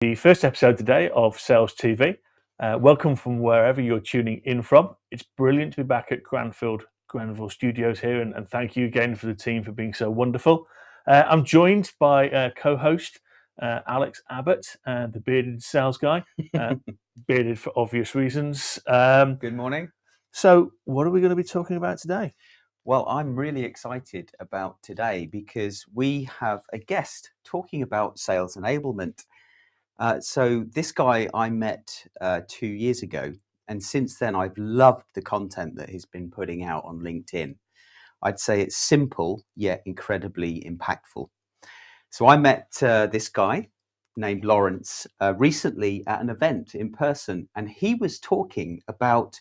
The first episode today of Sales TV. Welcome from wherever you're tuning in from. It's brilliant to be back at Granville Studios here, and thank you again for the team for being so wonderful. I'm joined by co-host Alex Abbott, the bearded sales guy, bearded for obvious reasons. Good morning. So, what are we going to be talking about today? Well, I'm really excited about today because we have a guest talking about sales enablement. So this guy I met 2 years ago, and since then I've loved the content that he's been putting out on LinkedIn. I'd say it's simple yet incredibly impactful. So I met this guy named Lawrence recently at an event in person, and he was talking about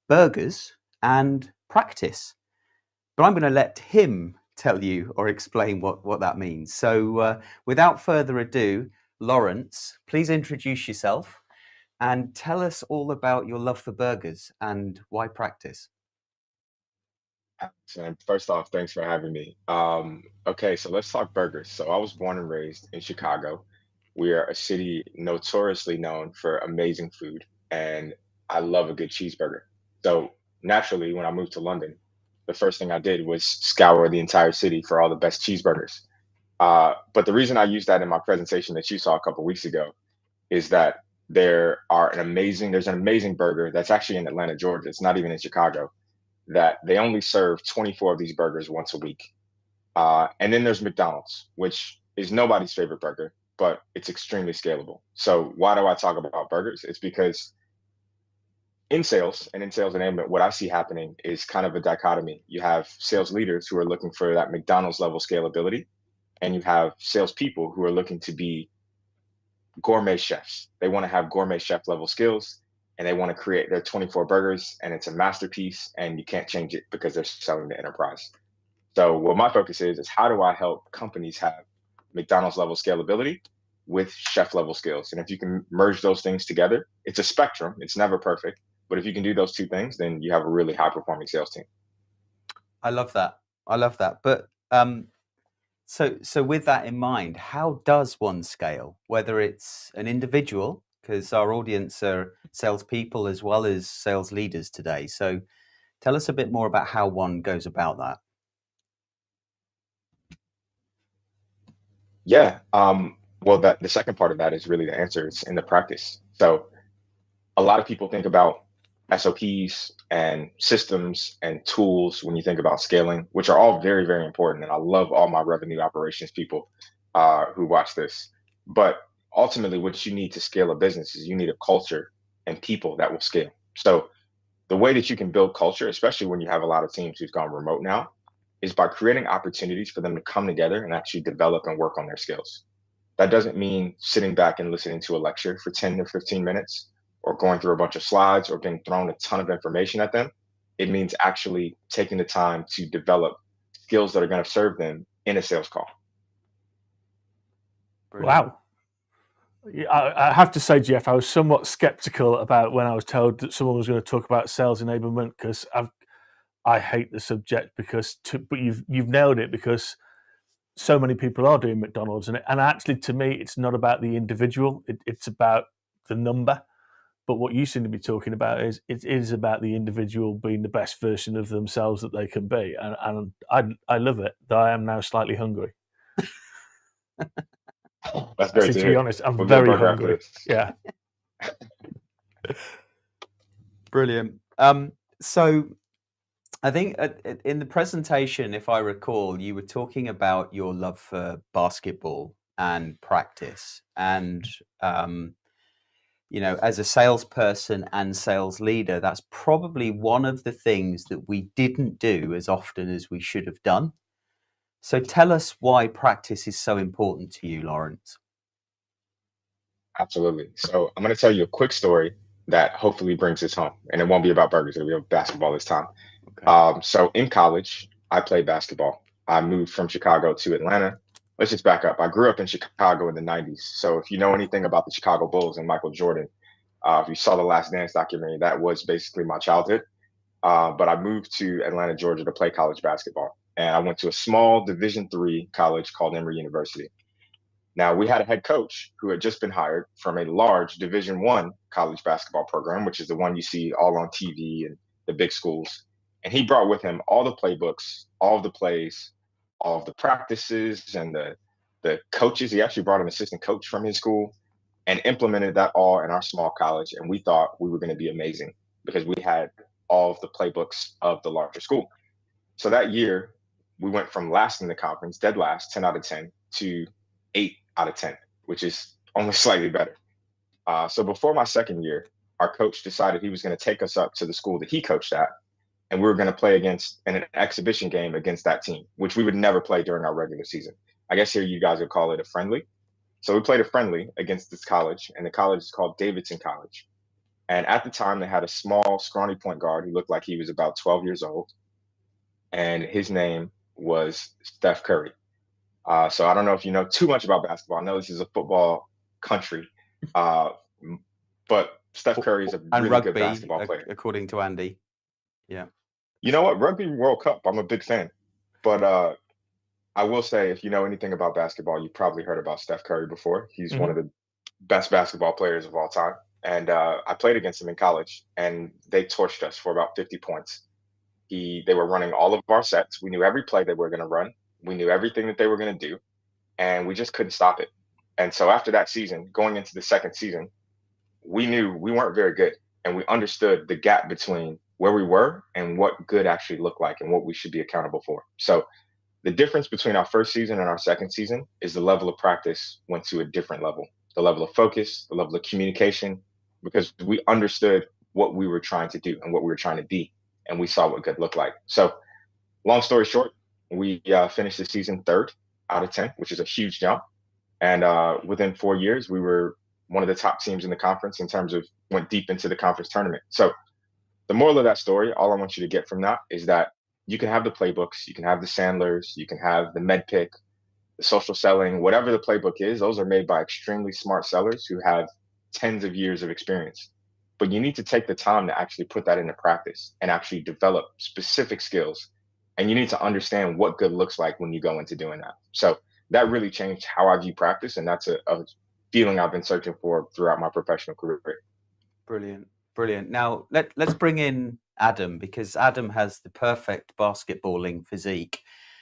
burgers and practice. But I'm going to let him tell you or explain what that means. So without further ado, Lawrence, please introduce yourself and tell us all about your love for burgers and why practice. So first off, thanks for having me. Okay, so let's talk burgers. So I was born and raised in Chicago. We are a city notoriously known for amazing food, and I love a good cheeseburger. So naturally, when I moved to London, the first thing I did was scour the entire city for all the best cheeseburgers. But the reason I used that in my presentation that you saw a couple weeks ago is that there's an amazing burger that's actually in Atlanta, Georgia. It's not even in Chicago, that they only serve 24 of these burgers once a week. And then there's McDonald's, which is nobody's favorite burger, but it's extremely scalable. So why do I talk about burgers? It's because in sales and in sales enablement, what I see happening is kind of a dichotomy. You have sales leaders who are looking for that McDonald's level scalability, and you have salespeople who are looking to be gourmet chefs. They want to have gourmet chef level skills, and they want to create their 24 burgers, and it's a masterpiece, and you can't change it because they're selling the enterprise. So what my focus is how do I help companies have McDonald's level scalability with chef level skills? And if you can merge those things together, it's a spectrum. It's never perfect. But if you can do those two things, then you have a really high performing sales team. I love that. But so with that in mind, how does one scale? Whether it's an individual, because our audience are salespeople as well as sales leaders today. So tell us a bit more about how one goes about that. Yeah. Well, the second part of that is really the answer. It's in the practice. So a lot of people think about SOPs and systems and tools when you think about scaling, which are all very, very important. And I love all my revenue operations people who watch this. But ultimately, what you need to scale a business is you need a culture and people that will scale. So the way that you can build culture, especially when you have a lot of teams who've gone remote now, is by creating opportunities for them to come together and actually develop and work on their skills. That doesn't mean sitting back and listening to a lecture for 10 to 15 minutes or going through a bunch of slides or being thrown a ton of information at them. It means actually taking the time to develop skills that are going to serve them in a sales call. Brilliant. Wow. I have to say, Jeff, I was somewhat skeptical about when I was told that someone was going to talk about sales enablement because I hate the subject but you've nailed it because so many people are doing McDonald's and actually to me it's not about the individual, it's about the number. But what you seem to be talking about is it is about the individual being the best version of themselves that they can be, and I love it. Though I am now slightly hungry. That's great to To be hear. honest, I'm We'll get a very burger after hungry. this. Yeah. Brilliant. So I think in the presentation, if I recall, you were talking about your love for basketball and practice. And, as a salesperson and sales leader, that's probably one of the things that we didn't do as often as we should have done. So tell us why practice is so important to you, Lawrence. Absolutely. So I'm going to tell you a quick story that hopefully brings this home. And it won't be about burgers, it'll be about basketball this time. Okay. So in college, I played basketball. I moved from Chicago to Atlanta. Let's just back up. I grew up in Chicago in the 90s. So if you know anything about the Chicago Bulls and Michael Jordan, if you saw the Last Dance documentary, that was basically my childhood. But I moved to Atlanta, Georgia to play college basketball. And I went to a small Division III college called Emory University. Now, we had a head coach who had just been hired from a large Division I college basketball program, which is the one you see all on TV and the big schools. And he brought with him all the playbooks, all of the plays, all of the practices, and the coaches. He actually brought an assistant coach from his school and implemented that all in our small college. And we thought we were going to be amazing because we had all of the playbooks of the larger school. So that year, we went from last in the conference, dead last, 10 out of 10, to 8 out of 10, which is only slightly better. So before my second year, our coach decided he was going to take us up to the school that he coached at, and we were going to play against in an exhibition game against that team, which we would never play during our regular season. I guess here you guys would call it a friendly. So we played a friendly against this college, and the college is called Davidson College. And at the time, they had a small, scrawny point guard who looked like he was about 12 years old, and his name was Steph Curry. So I don't know if you know too much about basketball. I know this is a football country, uh, but Steph Curry is a And really good rugby, basketball player. according to Andy. Yeah. You know what? Rugby World Cup, I'm a big fan. But I will say, if you know anything about basketball, you probably heard about Steph Curry before. He's one of the best basketball players of all time. And I played against him in college, and they torched us for about 50 points. They were running all of our sets. We knew every play they were going to run. We knew everything that they were going to do, and we just couldn't stop it. And so after that season, going into the second season, we knew we weren't very good, and we understood the gap between where we were and what good actually looked like and what we should be accountable for. So the difference between our first season and our second season is the level of practice went to a different level, the level of focus, the level of communication, because we understood what we were trying to do and what we were trying to be, and we saw what good looked like. So long story short, we finished the season 3rd out of 10, which is a huge jump. And within 4 years, we were one of the top teams in the conference in terms of went deep into the conference tournament. So the moral of that story, all I want you to get from that is that you can have the playbooks, you can have the Sandlers, you can have the med pick, the social selling, whatever the playbook is, those are made by extremely smart sellers who have tens of years of experience. But you need to take the time to actually put that into practice and actually develop specific skills. And you need to understand what good looks like when you go into doing that. So that really changed how I view practice. And that's a feeling I've been searching for throughout my professional career. Brilliant. Brilliant. Now let's bring in Adam, because Adam has the perfect basketballing physique.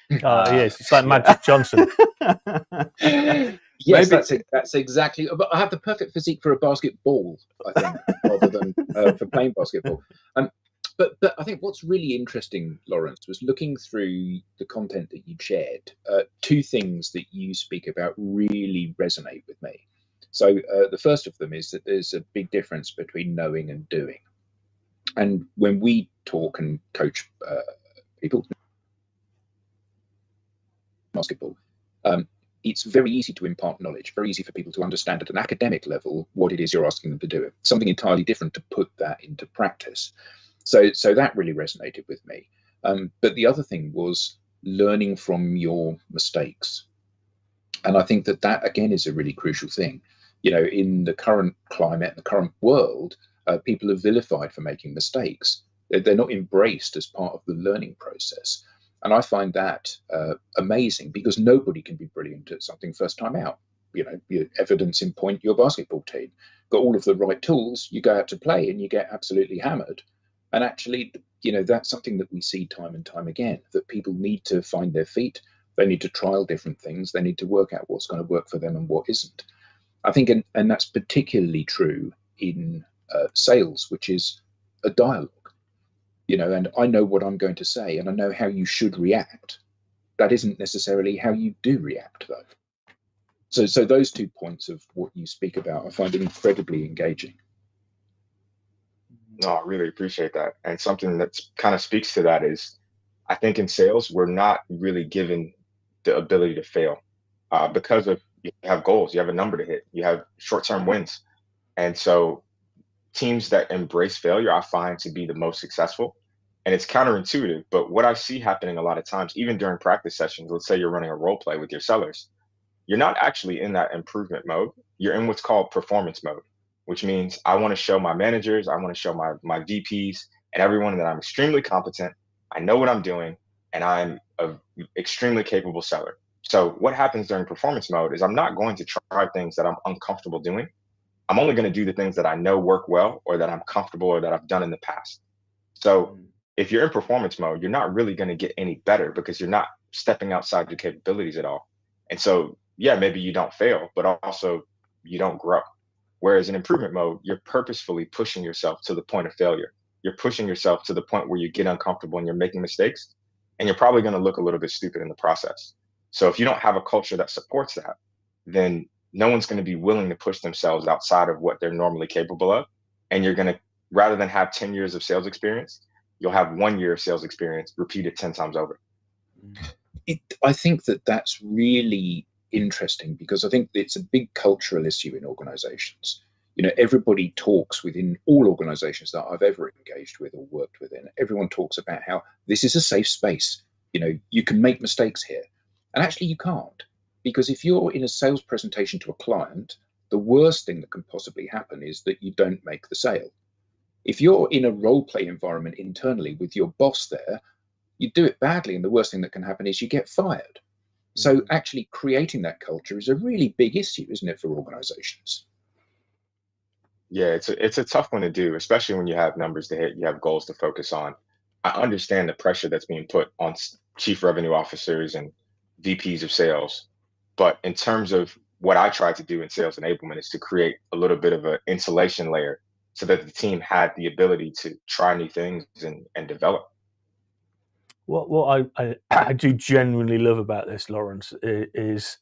Yes, it's like Magic Johnson. Yes, that's exactly. But I have the perfect physique for a basketball, I think, rather than for playing basketball. But I think what's really interesting, Lawrence, was looking through the content that you shared. Two things that you speak about really resonate with me. So the first of them is that there's a big difference between knowing and doing. And when we talk and coach people basketball, it's very easy to impart knowledge, very easy for people to understand at an academic level what it is you're asking them to do. Something entirely different to put that into practice. So that really resonated with me. But the other thing was learning from your mistakes. And I think that again is a really crucial thing. You know, in the current climate, the current world, people are vilified for making mistakes. They're not embraced as part of the learning process. And I find that amazing, because nobody can be brilliant at something first time out. You know, your evidence in point, your basketball team got all of the right tools, you go out to play and you get absolutely hammered. And actually, you know, that's something that we see time and time again, that people need to find their feet. They need to trial different things. They need to work out what's going to work for them and what isn't. I think, and that's particularly true in sales, which is a dialogue. You know, and I know what I'm going to say, and I know how you should react. That isn't necessarily how you do react, though. So those 2 points of what you speak about, I find incredibly engaging. No, I really appreciate that. And something that kind of speaks to that is, I think in sales, we're not really given the ability to fail because of you have goals, you have a number to hit, you have short-term wins. And so teams that embrace failure, I find to be the most successful. And it's counterintuitive, but what I see happening a lot of times, even during practice sessions, let's say you're running a role play with your sellers, you're not actually in that improvement mode. You're in what's called performance mode, which means I want to show my managers, I want to show my VPs and everyone that I'm extremely competent, I know what I'm doing, and I'm an extremely capable seller. So what happens during performance mode is I'm not going to try things that I'm uncomfortable doing. I'm only going to do the things that I know work well or that I'm comfortable or that I've done in the past. So Mm. if you're in performance mode, you're not really going to get any better because you're not stepping outside your capabilities at all. And so, yeah, maybe you don't fail, but also you don't grow. Whereas in improvement mode, you're purposefully pushing yourself to the point of failure. You're pushing yourself to the point where you get uncomfortable and you're making mistakes, and you're probably going to look a little bit stupid in the process. So if you don't have a culture that supports that, then no one's going to be willing to push themselves outside of what they're normally capable of. And you're going to, rather than have 10 years of sales experience, you'll have 1 year of sales experience repeated 10 times over. I think that that's really interesting because I think it's a big cultural issue in organizations. You know, everybody talks within all organizations that I've ever engaged with or worked within. Everyone talks about how this is a safe space. You know, you can make mistakes here. And actually, you can't. Because if you're in a sales presentation to a client, the worst thing that can possibly happen is that you don't make the sale. If you're in a role play environment internally with your boss there, you do it badly, and the worst thing that can happen is you get fired. So actually creating that culture is a really big issue, isn't it, for organizations? Yeah, it's a tough one to do, especially when you have numbers to hit, you have goals to focus on. I understand the pressure that's being put on chief revenue officers and VPs of sales, but in terms of what I try to do in sales enablement is to create a little bit of an insulation layer so that the team had the ability to try new things and develop. What I do genuinely love about this, Lawrence, is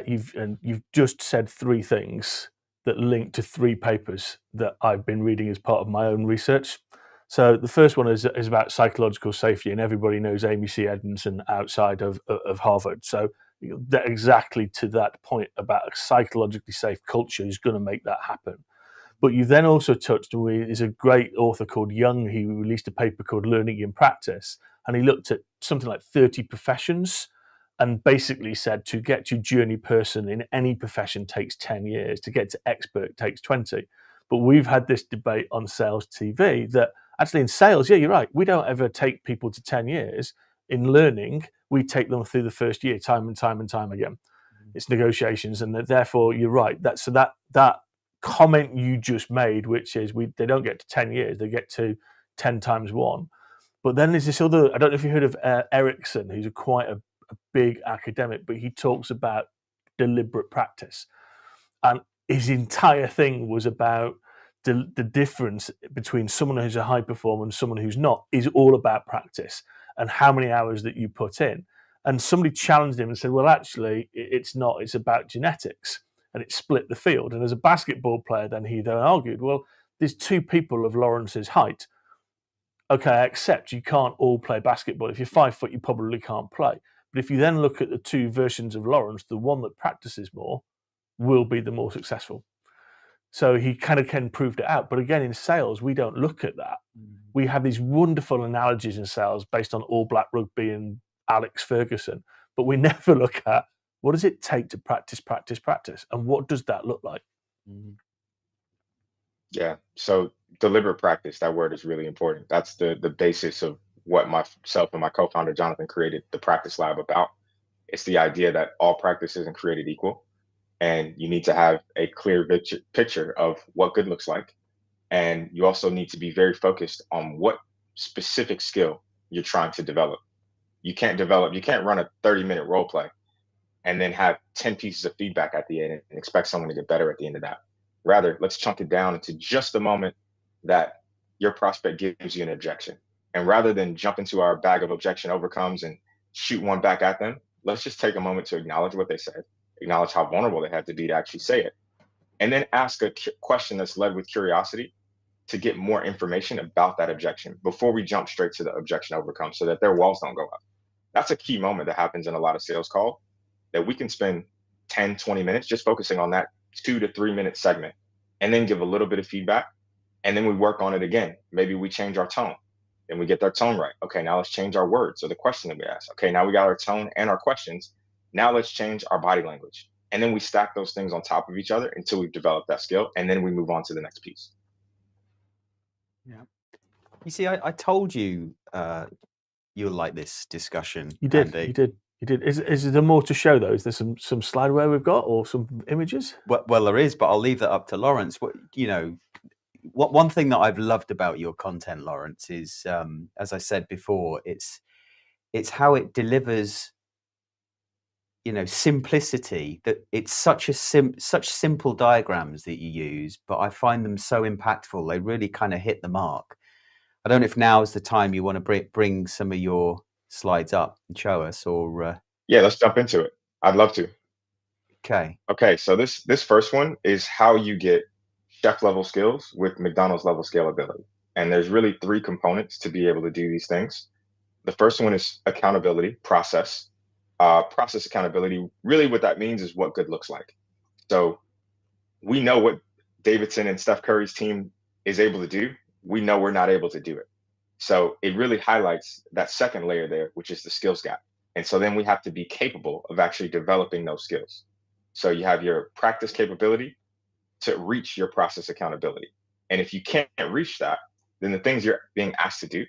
you've just said three things that link to three papers that I've been reading as part of my own research. So the first one is about psychological safety, and everybody knows Amy C. Edmondson outside of Harvard. So that exactly to that point about a psychologically safe culture is going to make that happen. But you then also touched on, is a great author called Young. He released a paper called Learning in Practice, and he looked at something like 30 professions and basically said to get to journey person in any profession takes 10 years, to get to expert takes 20. But we've had this debate on Sales TV that actually in sales, yeah, you're right, we don't ever take people to 10 years. In learning, we take them through the first year time and time and time again. It's negotiations, and therefore you're right. That comment you just made, which is they don't get to 10 years, they get to 10 times one. But then there's this other, I don't know if you heard of Erickson, who's quite a big academic, but he talks about deliberate practice. And his entire thing was about the difference between someone who's a high performer and someone who's not is all about practice and how many hours that you put in. And somebody challenged him and said, well, actually, it's not, it's about genetics. And it split the field. And as a basketball player, then he then argued, well, there's two people of Lawrence's height. Okay, I accept you can't all play basketball. If you're 5 foot, you probably can't play. But if you then look at the two versions of Lawrence, the one that practices more will be the more successful. So he kind of can proved it out. But again, in sales, we don't look at that. We have these wonderful analogies in sales based on All Black Rugby and Alex Ferguson, but we never look at what does it take to practice, practice, practice, and what does that look like? Yeah. So deliberate practice, that word is really important. That's the basis of what myself and my co-founder Jonathan created the Practice Lab about. It's the idea that all practice isn't created equal, and you need to have a clear picture of what good looks like. And you also need to be very focused on what specific skill you're trying to develop. You can't run a 30-minute role play and then have 10 pieces of feedback at the end and expect someone to get better at the end of that. Rather, let's chunk it down into just the moment that your prospect gives you an objection. And rather than jump into our bag of objection overcomes and shoot one back at them, let's just take a moment to acknowledge what they said, acknowledge how vulnerable they had to be to actually say it, and then ask a question that's led with curiosity to get more information about that objection before we jump straight to the objection overcome so that their walls don't go up. That's a key moment that happens in a lot of sales calls that we can spend 10, 20 minutes just focusing on that 2 to 3 minute segment and then give a little bit of feedback. And then we work on it again. Maybe we change our tone and we get their tone right. Okay, now let's change our words or the question that we ask. Okay, now we got our tone and our questions. Now let's change our body language. And then we stack those things on top of each other until we've developed that skill. And then we move on to the next piece. Yeah. You see, I told you you'll like this discussion. You did. Andy. You did. You did. Is there more to show though? Is there some slideware we've got or some images? Well, there is, but I'll leave that up to Lawrence. One thing that I've loved about your content, Lawrence, is as I said before, it's how it delivers, simplicity. That it's such simple diagrams that you use, but I find them so impactful. They really kind of hit the mark. I don't know if now is the time you want to bring some of your slides up and show us, or Yeah, let's jump into it. I'd love to. okay. Okay, so this first one is how you get chef level skills with McDonald's level scalability. And there's really three components to be able to do these things. The first one is accountability, process. Process accountability, really what that means is what good looks like. So we know what Davidson and Steph Curry's team is able to do. We know we're not able to do it. So it really highlights that second layer there, which is the skills gap. And so then we have to be capable of actually developing those skills. So you have your practice capability to reach your process accountability. And if you can't reach that, then the things you're being asked to do,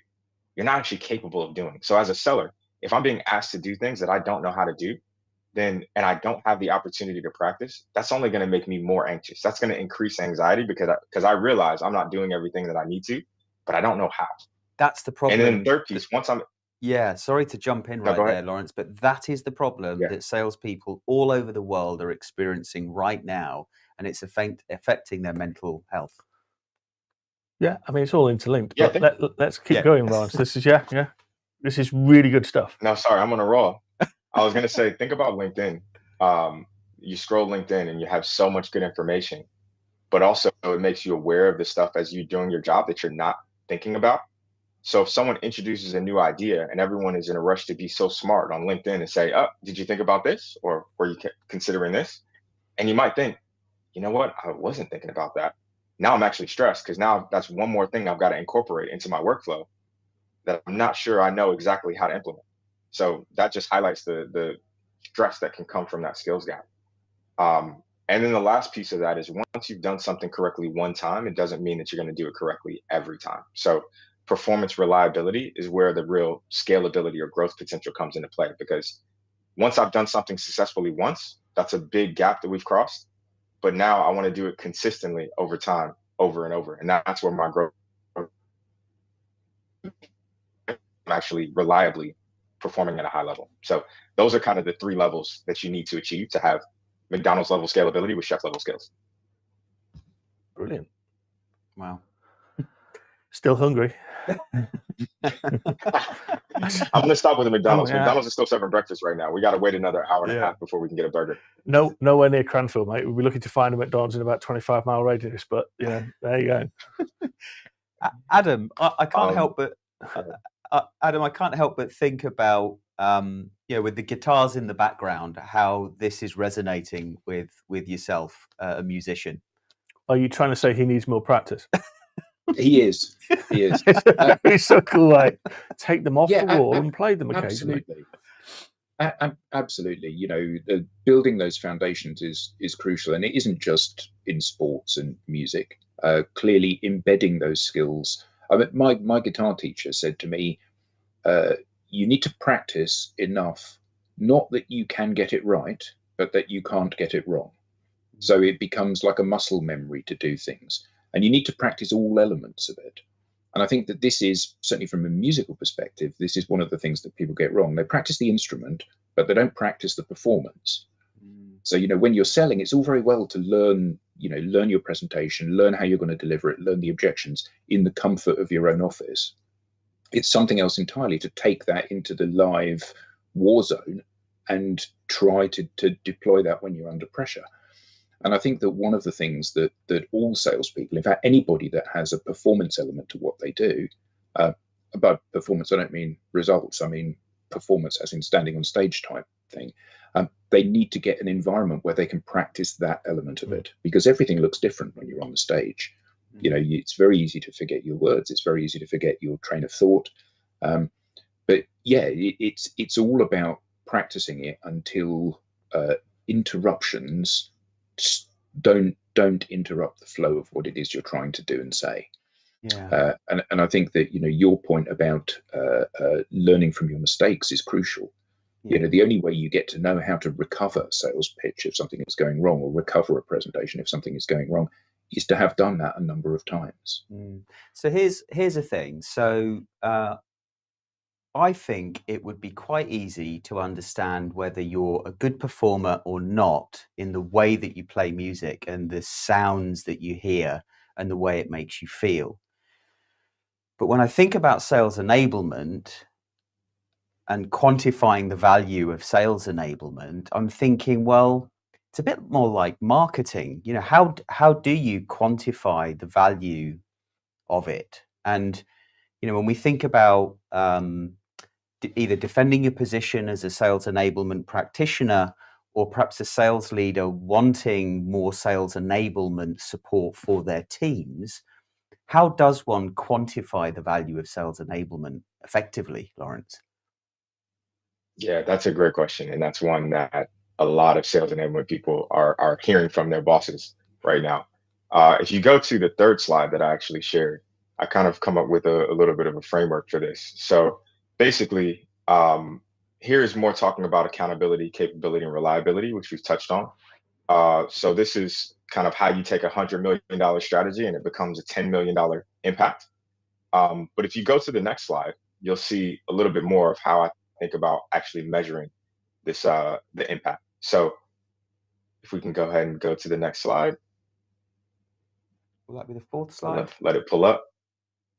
you're not actually capable of doing. So as a seller, if I'm being asked to do things that I don't know how to do, then and I don't have the opportunity to practice, that's only going to make me more anxious. That's going to increase anxiety because I realize I'm not doing everything that I need to, but I don't know how. That's the problem. And then the third piece, once I'm sorry to jump in right there, Lawrence, but that is the problem that salespeople all over the world are experiencing right now, and it's affecting their mental health. Yeah, I mean it's all interlinked. Yeah, but let's keep going, Lawrence. This is this is really good stuff. No, sorry, I'm on a roll. I was gonna say, think about LinkedIn. You scroll LinkedIn and you have so much good information, but also it makes you aware of the stuff as you're doing your job that you're not thinking about. So if someone introduces a new idea and everyone is in a rush to be so smart on LinkedIn and say, "Oh, did you think about this? Or were you considering this?" And you might think, you know what? I wasn't thinking about that. Now I'm actually stressed because now that's one more thing I've got to incorporate into my workflow that I'm not sure I know exactly how to implement. So that just highlights the stress that can come from that skills gap. And then the last piece of that is once you've done something correctly one time, it doesn't mean that you're going to do it correctly every time. So performance reliability is where the real scalability or growth potential comes into play, because once I've done something successfully once, that's a big gap that we've crossed. But now I want to do it consistently over time, over and over. And that's where my growth, I'm actually reliably performing at a high level. So those are kind of the three levels that you need to achieve to have McDonald's level scalability with chef level skills. Brilliant. Wow. Still hungry. I'm going to stop with the McDonald's. Oh, yeah. McDonald's is still serving breakfast right now. We got to wait another hour and a half before we can get a burger. Nowhere near Cranfield, mate. We'll be looking to find a McDonald's in about 25-mile radius, but there you go. Adam, I can't help but Adam, I can't help but think about with the guitars in the background, how this is resonating with yourself, a musician. Are you trying to say he needs more practice? He is. It's a very subtle way. Take them off the wall and play them occasionally. Absolutely. Building those foundations is crucial, and it isn't just in sports and music. Clearly, embedding those skills. I mean, my guitar teacher said to me, "You need to practice enough, not that you can get it right, but that you can't get it wrong." So it becomes like a muscle memory to do things. And you need to practice all elements of it. And I think that this is, certainly from a musical perspective, this is one of the things that people get wrong. They practice the instrument, but they don't practice the performance. So, when you're selling, it's all very well to learn your presentation, learn how you're going to deliver it, learn the objections in the comfort of your own office. It's something else entirely to take that into the live war zone and try to deploy that when you're under pressure. And I think that one of the things that all salespeople, in fact, anybody that has a performance element to what they do, by performance, I don't mean results, I mean performance as in standing on stage type thing, they need to get an environment where they can practice that element of it, because everything looks different when you're on the stage. It's very easy to forget your words. It's very easy to forget your train of thought. But yeah, it's all about practicing it until interruptions don't interrupt the flow of what it is you're trying to do and say. And I think that your point about learning from your mistakes is crucial, You know, the only way you get to know how to recover a sales pitch if something is going wrong, or recover a presentation if something is going wrong, is to have done that a number of times. So here's the thing. So I think it would be quite easy to understand whether you're a good performer or not in the way that you play music and the sounds that you hear and the way it makes you feel. But when I think about sales enablement and quantifying the value of sales enablement, I'm thinking, well, it's a bit more like marketing. You know, how do you quantify the value of it? And, you know, when we think about either defending your position as a sales enablement practitioner, or perhaps a sales leader wanting more sales enablement support for their teams, how does one quantify the value of sales enablement effectively, Lawrence? Yeah, that's a great question, and that's one that a lot of sales enablement people are hearing from their bosses right now. If you go to the third slide that I actually shared, I kind of come up with a little bit of a framework for this. So basically, here is more talking about accountability, capability, and reliability, which we've touched on. So this is kind of how you take $100 million strategy and it becomes a $10 million impact. But if you go to the next slide, you'll see a little bit more of how I think about actually measuring this the impact. So if we can go ahead and go to the next slide, Will that be the fourth I'll slide? let it pull up.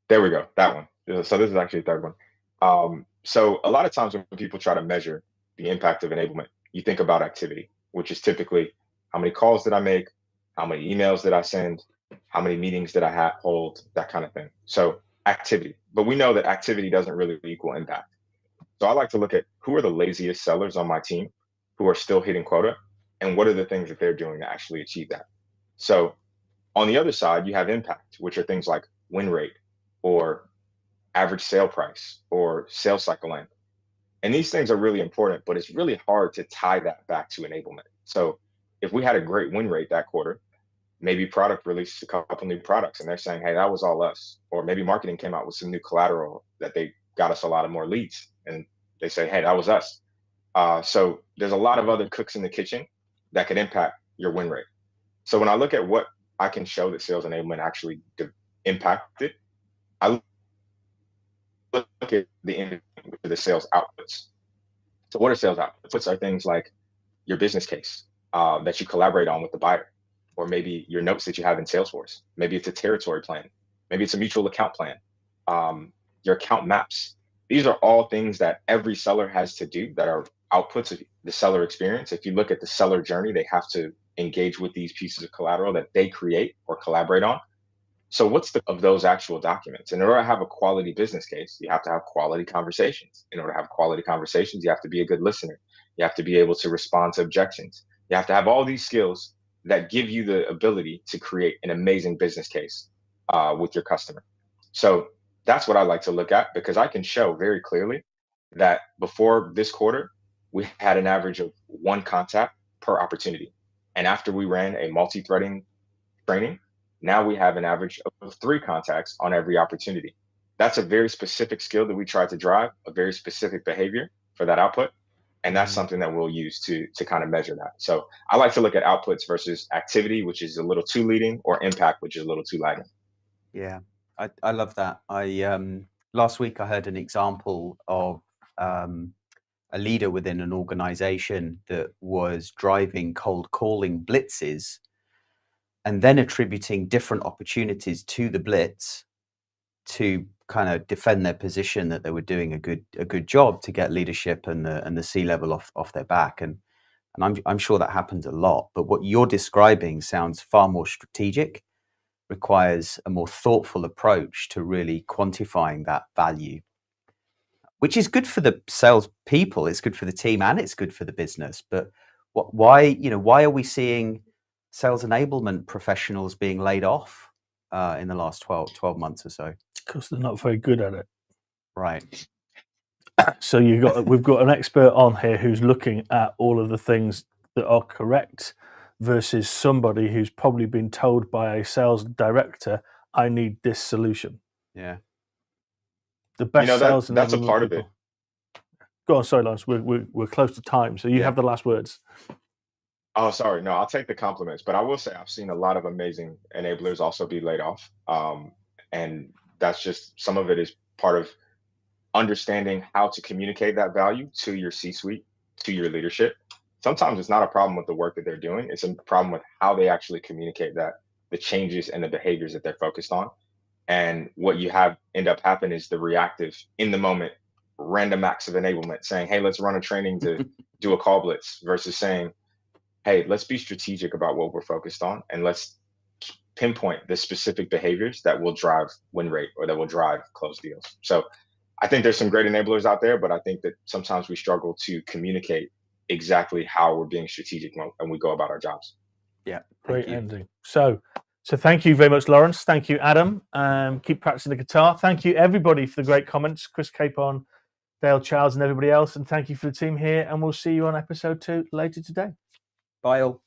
There we go, that one. So this is actually the third one. So a lot of times when people try to measure the impact of enablement, you think about activity, which is typically how many calls did I make, how many emails did I send, how many meetings did I hold, that kind of thing. So activity, but we know that activity doesn't really equal impact. So I like to look at who are the laziest sellers on my team who are still hitting quota, and what are the things that they're doing to actually achieve that. So on the other side, you have impact, which are things like win rate or average sale price or sales cycle length. And these things are really important, but it's really hard to tie that back to enablement. So if we had a great win rate that quarter, maybe product released a couple new products and they're saying, hey, that was all us. Or maybe marketing came out with some new collateral that they got us a lot of more leads. And they say, hey, that was us. So there's a lot of other cooks in the kitchen that could impact your win rate. So when I look at what I can show that sales enablement actually impacted, I look at the sales outputs. So what are sales outputs? Outputs are things like your business case that you collaborate on with the buyer, or maybe your notes that you have in Salesforce. Maybe it's a territory plan. Maybe it's a mutual account plan. Your account maps. These are all things that every seller has to do that are outputs of the seller experience. If you look at the seller journey, they have to engage with these pieces of collateral that they create or collaborate on. So what's of those actual documents? In order to have a quality business case, you have to have quality conversations. In order to have quality conversations, you have to be a good listener. You have to be able to respond to objections. You have to have all these skills that give you the ability to create an amazing business case with your customer. So that's what I like to look at, because I can show very clearly that before this quarter, we had an average of one contact per opportunity. And after we ran a multi-threading training, now we have an average of 3 contacts on every opportunity. That's a very specific skill that we try to drive, a very specific behavior for that output. And that's something that we'll use to kind of measure that. So I like to look at outputs versus activity, which is a little too leading, or impact, which is a little too lagging. Yeah, I love that. Last week I heard an example of a leader within an organization that was driving cold calling blitzes and then attributing different opportunities to the blitz to kind of defend their position that they were doing a good job to get leadership and the C-level off their back. And I'm sure that happens a lot. But what you're describing sounds far more strategic, requires a more thoughtful approach to really quantifying that value, which is good for the sales people, it's good for the team, and it's good for the business. But why are we seeing sales enablement professionals being laid off in the last 12 months or so? Because they're not very good at it. Right. So we've got an expert on here who's looking at all of the things that are correct versus somebody who's probably been told by a sales director, I need this solution. Yeah. The best sales that's a enablement part people. of it. Go on, sorry, Lawrence. We're close to time, so you Yeah. have the last words. Oh, sorry. No, I'll take the compliments, but I will say I've seen a lot of amazing enablers also be laid off. And that's just some of it is part of understanding how to communicate that value to your C-suite, to your leadership. Sometimes it's not a problem with the work that they're doing. It's a problem with how they actually communicate that, the changes and the behaviors that they're focused on. And what you have end up happening is the reactive, in the moment, random acts of enablement, saying, hey, let's run a training to do a call blitz, versus saying, hey, let's be strategic about what we're focused on, and let's pinpoint the specific behaviors that will drive win rate or that will drive close deals. So I think there's some great enablers out there, but I think that sometimes we struggle to communicate exactly how we're being strategic when we go about our jobs. Yeah, Great ending. So thank you very much, Lawrence. Thank you, Adam. Keep practicing the guitar. Thank you, everybody, for the great comments. Chris Capon, Dale Childs, and everybody else. And thank you for the team here. And we'll see you on episode 2 later today. Bye all.